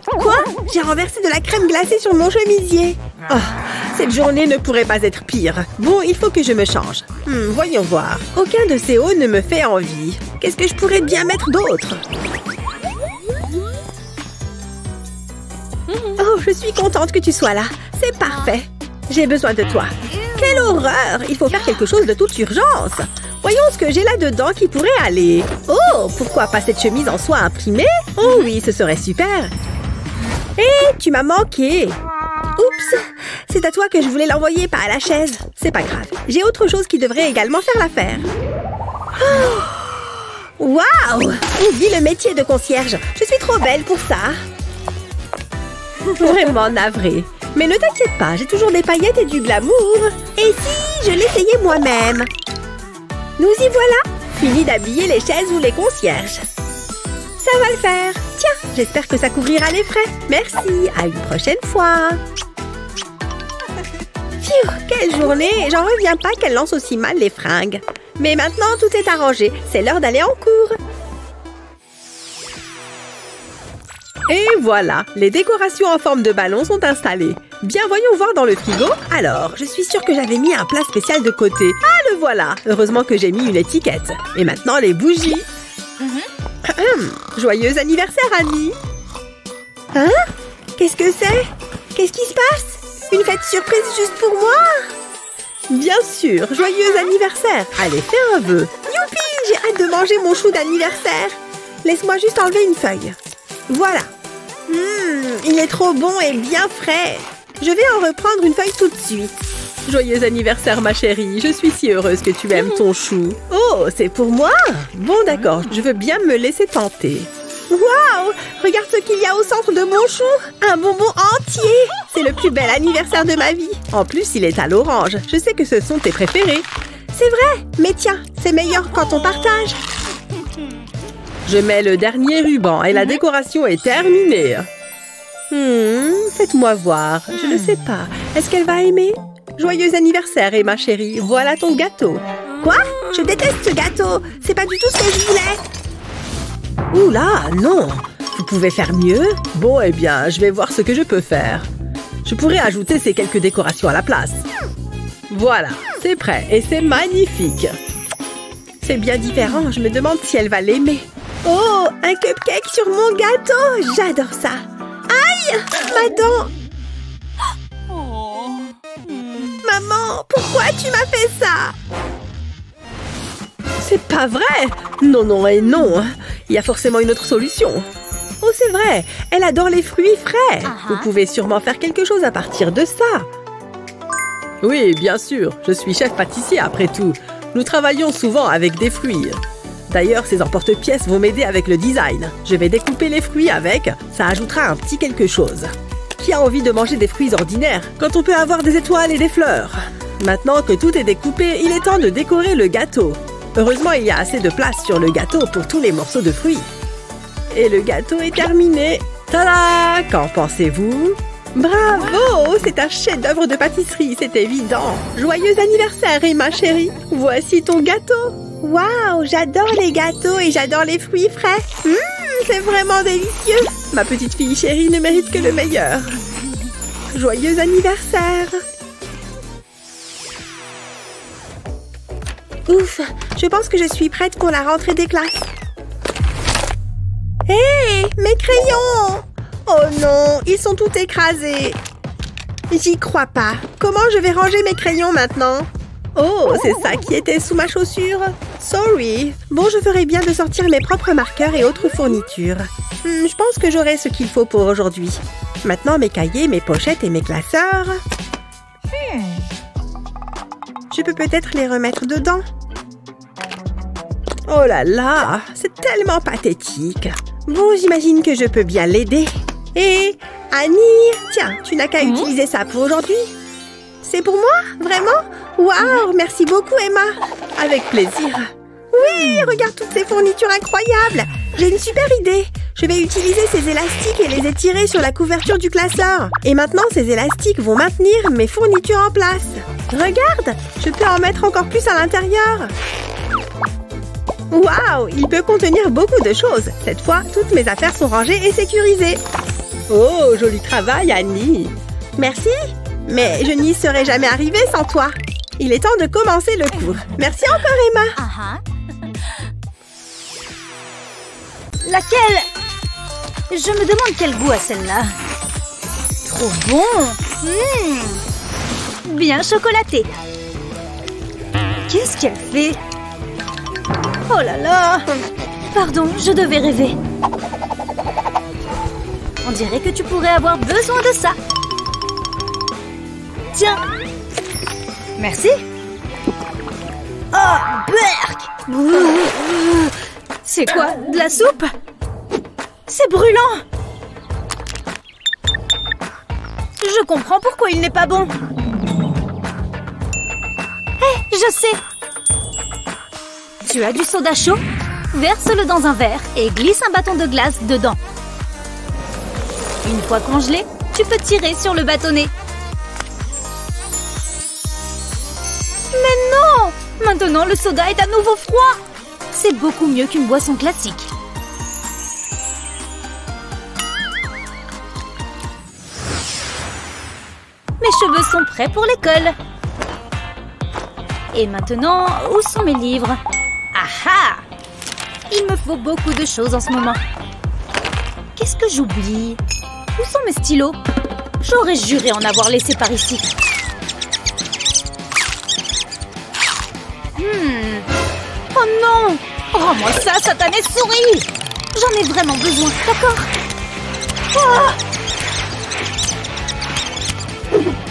Quoi? J'ai renversé de la crème glacée sur mon chemisier. Oh, cette journée ne pourrait pas être pire. Bon, il faut que je me change. Voyons voir. Aucun de ces hauts ne me fait envie. Qu'est-ce que je pourrais bien mettre d'autre? Oh, je suis contente que tu sois là. C'est parfait. J'ai besoin de toi. Quelle horreur! Il faut faire quelque chose de toute urgence. Voyons ce que j'ai là-dedans qui pourrait aller. Oh, pourquoi pas cette chemise en soie imprimée? Oh oui, ce serait super. Hé, tu m'as manqué. Oups, c'est à toi que je voulais l'envoyer, pas à la chaise. C'est pas grave. J'ai autre chose qui devrait également faire l'affaire. Oh. Waouh! Oublie le métier de concierge. Je suis trop belle pour ça. Vraiment navrée. Mais ne t'inquiète pas, j'ai toujours des paillettes et du glamour. Et si je l'essayais moi-même? Nous y voilà. Fini d'habiller les chaises ou les concierges. Ça Ça va le faire. Tiens, j'espère que ça couvrira les frais. Merci, à une prochaine fois. Phew, quelle journée! J'en reviens pas qu'elle lance aussi mal les fringues. Mais maintenant, tout est arrangé. C'est l'heure d'aller en cours. Et voilà, les décorations en forme de ballon sont installées. Bien, voyons voir dans le frigo. Alors, je suis sûre que j'avais mis un plat spécial de côté. Ah, le voilà! Heureusement que j'ai mis une étiquette. Et maintenant, les bougies. Joyeux anniversaire, Annie! Hein? Qu'est-ce que c'est? Qu'est-ce qui se passe? Une fête surprise juste pour moi? Bien sûr, joyeux anniversaire! Allez, fais un vœu! Youpi! J'ai hâte de manger mon chou d'anniversaire! Laisse-moi juste enlever une feuille. Voilà. Il est trop bon et bien frais. Je vais en reprendre une feuille tout de suite. Joyeux anniversaire, ma chérie! Je suis si heureuse que tu aimes ton chou. Oh, c'est pour moi? Bon, d'accord, je veux bien me laisser tenter. Waouh! Regarde ce qu'il y a au centre de mon chou! Un bonbon entier! C'est le plus bel anniversaire de ma vie! En plus, il est à l'orange. Je sais que ce sont tes préférés. C'est vrai! Mais tiens, c'est meilleur quand on partage! Je mets le dernier ruban et la décoration est terminée. Faites-moi voir. Je ne sais pas. Est-ce qu'elle va aimer? Joyeux anniversaire, Emma chérie. Voilà ton gâteau. Quoi? Je déteste ce gâteau! C'est pas du tout ce que je voulais! Ouh là, non! Vous pouvez faire mieux? Bon, eh bien, je vais voir ce que je peux faire. Je pourrais ajouter ces quelques décorations à la place. Voilà, c'est prêt et c'est magnifique. C'est bien différent, je me demande si elle va l'aimer. Oh, un cupcake sur mon gâteau! J'adore ça! Aïe! Ma dent! Maman, pourquoi tu m'as fait ça? C'est pas vrai! Non, non et non! Il y a forcément une autre solution. Oh, c'est vrai! Elle adore les fruits frais! Vous pouvez sûrement faire quelque chose à partir de ça. Oui, bien sûr. Je suis chef pâtissier après tout. Nous travaillons souvent avec des fruits. D'ailleurs, ces emporte-pièces vont m'aider avec le design. Je vais découper les fruits avec. Ça ajoutera un petit quelque chose. Qui a envie de manger des fruits ordinaires quand on peut avoir des étoiles et des fleurs? Maintenant que tout est découpé, il est temps de décorer le gâteau. Heureusement, il y a assez de place sur le gâteau pour tous les morceaux de fruits. Et le gâteau est terminé. Tada! Qu'en pensez-vous? Bravo! C'est un chef-d'œuvre de pâtisserie, c'est évident. Joyeux anniversaire, Emma chérie. Voici ton gâteau. Waouh! J'adore les gâteaux et j'adore les fruits frais. C'est vraiment délicieux. Ma petite fille chérie ne mérite que le meilleur. Joyeux anniversaire. Ouf! Je pense que je suis prête pour la rentrée des classes. Hé! Mes crayons! Oh non! Ils sont tous écrasés. J'y crois pas. Comment je vais ranger mes crayons maintenant? Oh, c'est ça qui était sous ma chaussure. Sorry. Bon, je ferai bien de sortir mes propres marqueurs et autres fournitures. Je pense que j'aurai ce qu'il faut pour aujourd'hui. Maintenant, mes cahiers, mes pochettes et mes classeurs. Je peux peut-être les remettre dedans. Oh là là, c'est tellement pathétique. Bon, j'imagine que je peux bien l'aider. Et Annie, tiens, tu n'as qu'à utiliser ça pour aujourd'hui. C'est pour moi? Vraiment? Waouh, merci beaucoup, Emma. Avec plaisir. Oui, regarde toutes ces fournitures incroyables. J'ai une super idée. Je vais utiliser ces élastiques et les étirer sur la couverture du classeur. Et maintenant, ces élastiques vont maintenir mes fournitures en place. Regarde, je peux en mettre encore plus à l'intérieur. Waouh, il peut contenir beaucoup de choses. Cette fois, toutes mes affaires sont rangées et sécurisées. Oh, joli travail, Annie. Merci, mais je n'y serais jamais arrivée sans toi. Il est temps de commencer le cours. Merci encore, Emma. Laquelle? Je me demande quel goût a celle-là. Trop bon. Bien chocolaté. Qu'est-ce qu'elle fait? Oh là là! Pardon, je devais rêver. On dirait que tu pourrais avoir besoin de ça. Tiens. Merci. Oh, berk! C'est quoi? De la soupe? C'est brûlant! Je comprends pourquoi il n'est pas bon. Hé, je sais! Tu as du soda chaud? Verse-le dans un verre et glisse un bâton de glace dedans. Une fois congelé, tu peux tirer sur le bâtonnet. Mais non! Maintenant, le soda est à nouveau froid. C'est beaucoup mieux qu'une boisson classique. Mes cheveux sont prêts pour l'école. Et maintenant, où sont mes livres? Ah! Il me faut beaucoup de choses en ce moment. Qu'est-ce que j'oublie? Où sont mes stylos? J'aurais juré en avoir laissé par ici. Oh non! Rends-moi ça, satanée souris! J'en ai vraiment besoin, d'accord? Oh!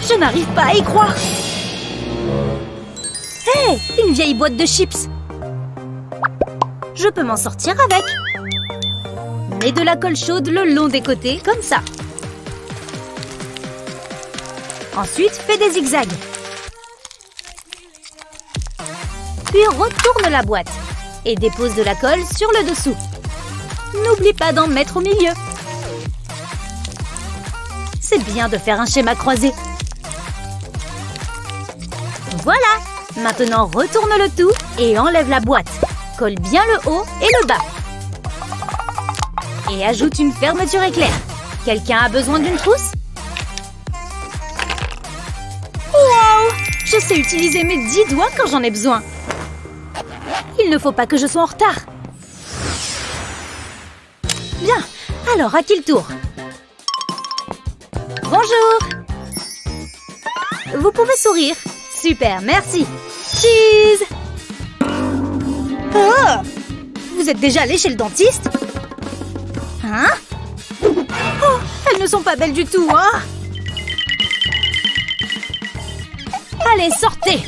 Je n'arrive pas à y croire. Hé! Une vieille boîte de chips. Je peux m'en sortir avec. Mets de la colle chaude le long des côtés, comme ça. Ensuite, fais des zigzags. Puis retourne la boîte et dépose de la colle sur le dessous. N'oublie pas d'en mettre au milieu. C'est bien de faire un schéma croisé. Voilà! Maintenant, retourne le tout et enlève la boîte. Colle bien le haut et le bas. Et ajoute une fermeture éclair. Quelqu'un a besoin d'une trousse? Wow! Je sais utiliser mes 10 doigts quand j'en ai besoin. Il ne faut pas que je sois en retard. Bien, alors à qui le tour? Bonjour! Vous pouvez sourire. Super, merci. Cheese! Oh! Vous êtes déjà allé chez le dentiste? Hein? Oh, elles ne sont pas belles du tout, hein? Allez, sortez!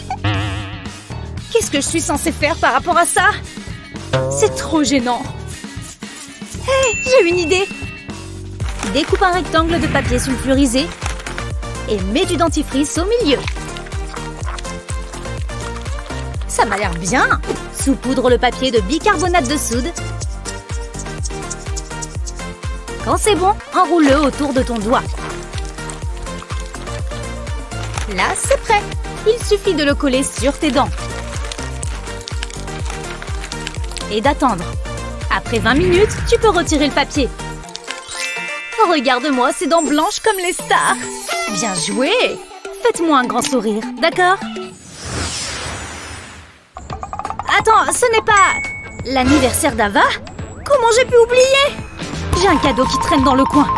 Qu'est-ce que je suis censée faire par rapport à ça? C'est trop gênant. Hé, j'ai une idée! Découpe un rectangle de papier sulfurisé et mets du dentifrice au milieu. Ça m'a l'air bien! Saupoudre le papier de bicarbonate de soude. Quand c'est bon, enroule-le autour de ton doigt. Là, c'est prêt. Il suffit de le coller sur tes dents. Et d'attendre. Après 20 minutes, tu peux retirer le papier. Regarde-moi ces dents blanches comme les stars. Bien joué! Faites-moi un grand sourire, d'accord? Attends, ce n'est pas l'anniversaire d'Ava? Comment j'ai pu oublier? J'ai un cadeau qui traîne dans le coin.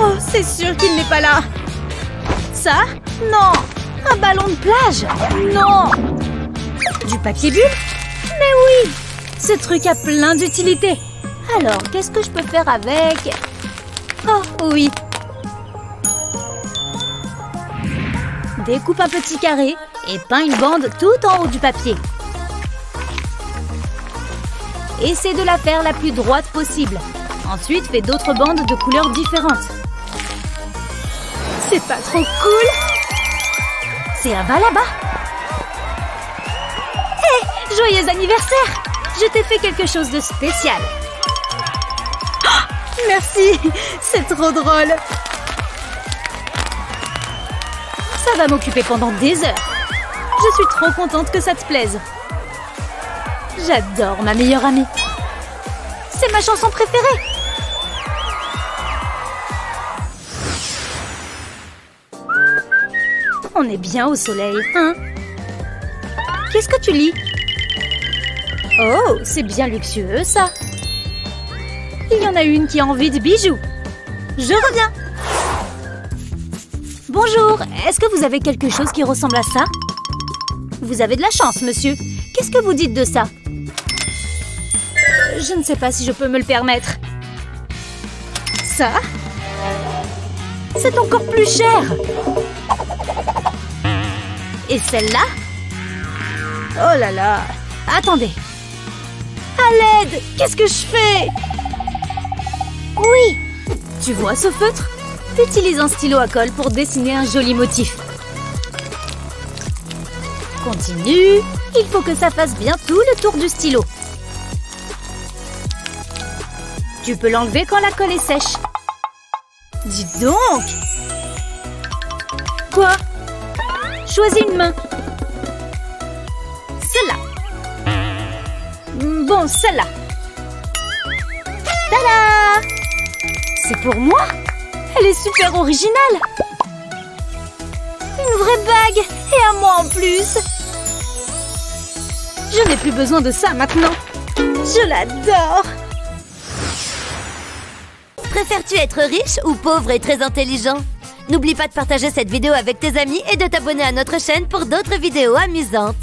Oh, c'est sûr qu'il n'est pas là. Ça? Non! Un ballon de plage? Non! Du papier bulle? Mais oui! Ce truc a plein d'utilités. Alors, qu'est-ce que je peux faire avec? Oh, oui! Découpe un petit carré et peins une bande tout en haut du papier. Essaie de la faire la plus droite possible. Ensuite, fais d'autres bandes de couleurs différentes. C'est pas trop cool? C'est Ava là-bas. Hé, joyeux anniversaire! Je t'ai fait quelque chose de spécial. Oh, merci, c'est trop drôle. Ça va m'occuper pendant des heures. Je suis trop contente que ça te plaise. J'adore ma meilleure amie. C'est ma chanson préférée. On est bien au soleil, hein? Qu'est-ce que tu lis? Oh, c'est bien luxueux, ça. Il y en a une qui a envie de bijoux. Je reviens. Bonjour, est-ce que vous avez quelque chose qui ressemble à ça? Vous avez de la chance, monsieur. Qu'est-ce que vous dites de ça? Je ne sais pas si je peux me le permettre. Ça? C'est encore plus cher. Et celle-là? Oh là là! Attendez! À l'aide! Qu'est-ce que je fais? Oui! Tu vois ce feutre? Utilise un stylo à colle pour dessiner un joli motif. Continue. Il faut que ça fasse bien tout le tour du stylo. Tu peux l'enlever quand la colle est sèche. Dis donc! Quoi? Choisis une main. Celle-là. Bon, celle-là. Tada! C'est pour moi? Elle est super originale! Une vraie bague! Et à moi en plus! Je n'ai plus besoin de ça maintenant! Je l'adore! Préfères-tu être riche ou pauvre et très intelligent? N'oublie pas de partager cette vidéo avec tes amis et de t'abonner à notre chaîne pour d'autres vidéos amusantes.